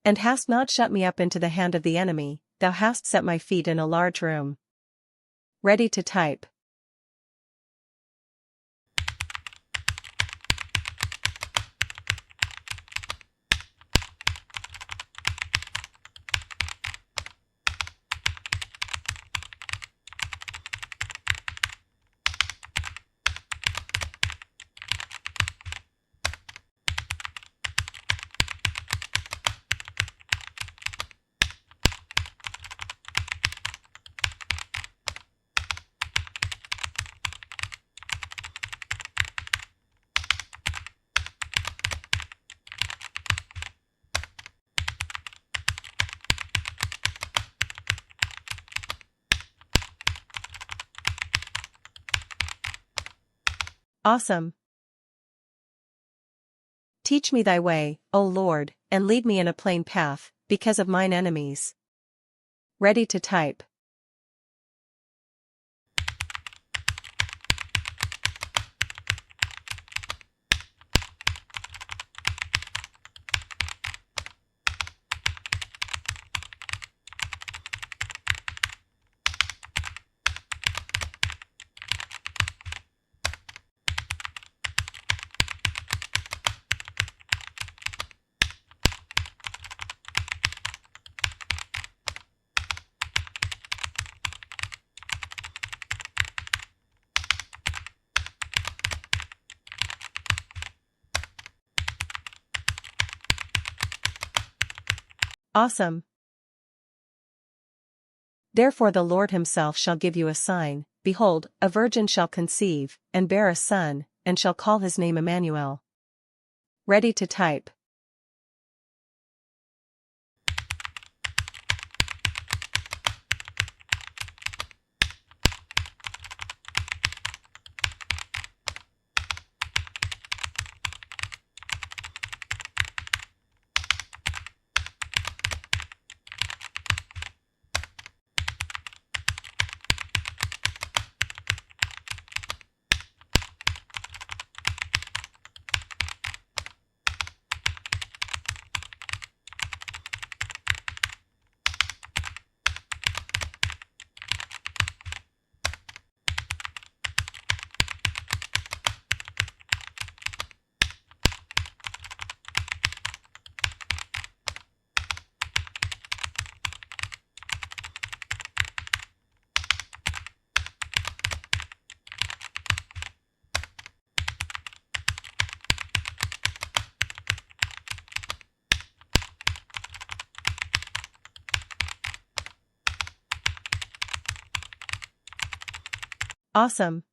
And hast not shut me up into the hand of the enemy, thou hast set my feet in a large room. Ready to type. Awesome. Teach me thy way, O Lord, and lead me in a plain path, because of mine enemies. Ready to type. Awesome. Therefore the Lord himself shall give you a sign, behold, a virgin shall conceive, and bear a son, and shall call his name Emmanuel. Ready to type. Awesome.